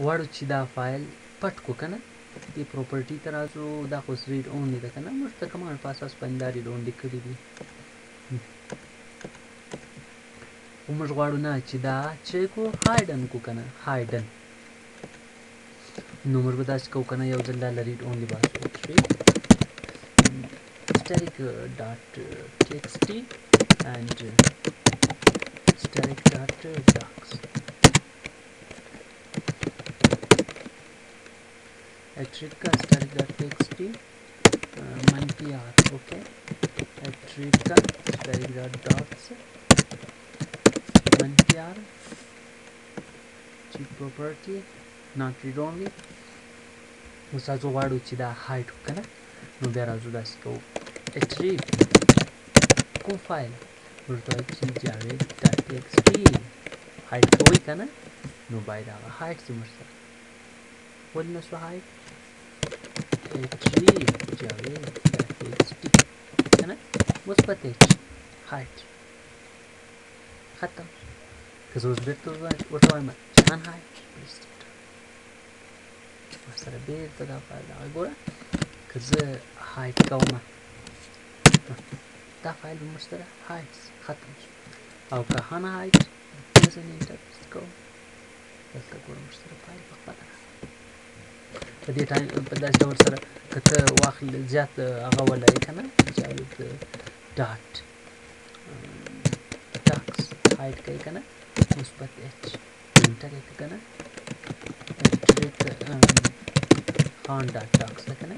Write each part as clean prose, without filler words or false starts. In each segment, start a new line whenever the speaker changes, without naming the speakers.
غواړو چې دا فایل پټ کو کنه دې پراپرټي ته راځو دا خو ریډ اونلی ده کنه موږ د کمانډ په اساس باندې دا ریډ اونلی کړي دي خو موږ غواړو نه چې دا چې کو هایډن کو کنه هایډن نو موږ به داسې کوو کنه یو ځل دا ریډ اونلی باسو static .txt and static .docs Etrica static.txt -r okay Etrica static.docs -r cheap property not read only اوس تاسو غواړو چې دا هایډ وکنه نو بیا راځو داسې کوو اټریب کوم فایل ورته وایي چې جاوید.txt هایډ کوئ کنه نو باید هغه هایډ شي موږ سره ولې نه شو هایډ اټریب جاوید.txt کنه مثبت اچ هایډ ختم که زه اوس بېرته ورته وایم چې انهایډ سره بیرته دا فایل دغه ګوره که زه هایډ کومه دا فایل به موږ سره هایډ ختم شو او که انهایډ زه انټر کوم دلته ګوره موږ سره فایل په خپله په دې ټایم په داسې ډول سره که ته واخلې زیات هغه ولرې که نه جاوید ډاټ ډاکس هایډ کوې که نه مثبت اچ انټر یې که نه خان.docs ده کنه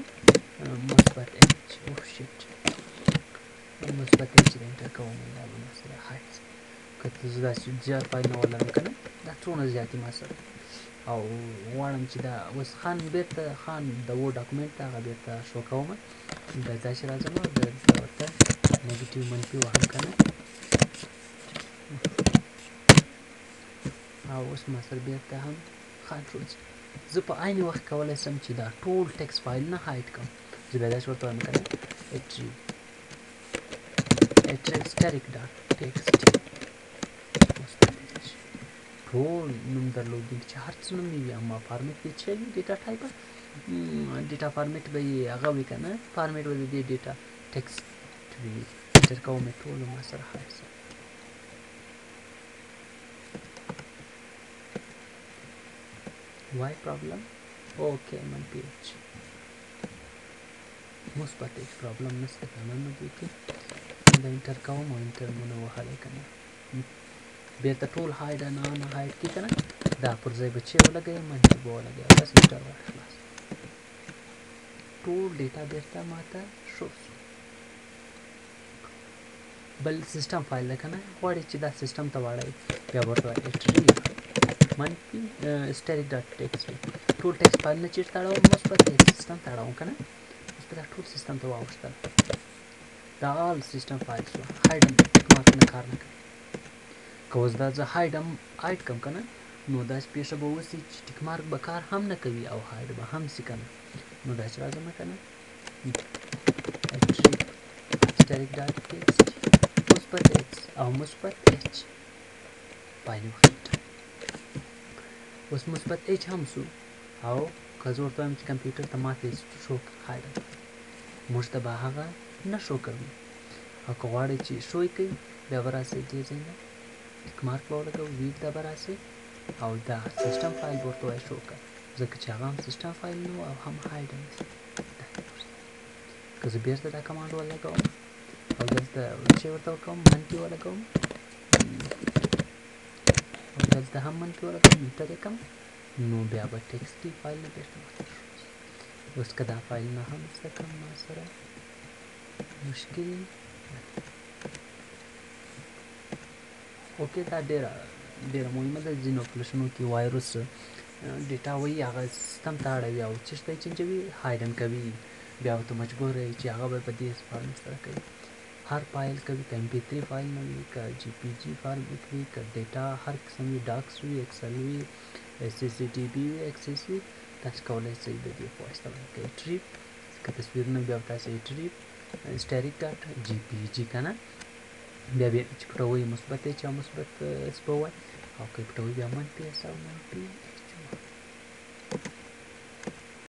مثبت اچ اوه شیت مثبت اچ د انټر کوم دا به ما سره هایډ که ته زه داسې زیات فایلونه ولرم که نه دا څونه زیات دي ما سره او غواړم چې دا اوس خان بېرته خان د وو ډاکومنټ ته هغه بېرته شو کومه دا داسې راځم دلته ورته نیګیټیو منفي وهم که نه او اوس ما سره بېرته هم خان راځي زه په عین وخت کولی شم چې دا ټول ټکس فایلونه هایډ کړم زه بیا داسې ورته وایم که نه static.txt ټول نوم درلودونکي چې هر څه نوم وي اما فارمیټ به یې څه وي ډیټا ټایپ ډیټا فارمیټ به یې هغه وي که نه فارمیټ به د دې ډیټا ټکسټ وي انټر کوم یې ټول ما سره هایډ شي why problem okay منفي اچ مثبت اچ پرابلم نشته که نه نو دې کې دا انټر کوم او انټر مو نه وهلی که نه بېرته ټول هایډ نه هایډ کړي که نه دا پر ځای به چې ولګوي منفي به ولګوي بس انټر خلاص ټول ډیټا بېرته ماته شو بل سیسټم فایل ده که نه غواړئ چې دا سیسټم ته واړئ بیا ورته وایي اټریب منفي static.txt ټول ټکسټ فایلونه چیرته اړوم مثبت سیسټم ته اړوم که نه اوس به دا ټول سیسټم ته واوښتل دا آل سیسټم فایلز وه هایډم ټیک مارکونه کار نه کوي که اوس دا زه هایډم هایډ کړم که نه نو داسې پېښه به وشي چې ټیک مارک به کار هم نه کوي او هایډ به هم شي که نه نو داسې راځم که نه static.txt مثبت اچ او مثبت اچ پایل وخت اوس مثبت اچ هم شو او که زه ورته وایم چې کمپیوټر ته ماته شو هایډ موږ ته به هغه نه شو کوي او که غواړئ چې شو یې کوي بیا به راسئ دې ځای نه ټیک مارک به ولګوو ویډ ته به راسئ او دا سیسټم فایل به ورته وایي شو کړه ځکه چې هغه هم سیسټم فایل نه و او هم هایډ هم که زه بېرته دا کمانډ ولګوم او دلته چې ورته وکړم منفي ولګوم او دلته هم منفي ولګوم انټر یې کړم نو بیا به ټکسټي فایل نه بېرته ماته شو اوس که دا فایل نه هم زده کړم ما سره مشکل اوکې دا ډېره مهمه ده ځینو اپلیکیشنونو کې وایرس ډیټا وایي هغه سیسټم ته اړوي او څه شته یې چینجوي هایډن کوي بیا ورته مجبور یې چې هغه به په دې فارمیټ سره کوي هر فایل کوي که MP3 فایل نه وي که GPG فارمیټ وي که ډیټا هر قسم وي ډاکس وي ایکسل وي SSDB وي اکسس وي تاسو کولی شئ د دې په واسطه باندې کوئ ټریپ که تصویرونه بیا تاسو ټریپ static.jpg که نه بیا چې پټوئ مثبت اچ او مثبت اچ به ووایي او که پټوئ بیا منفي اچ او منفي اچ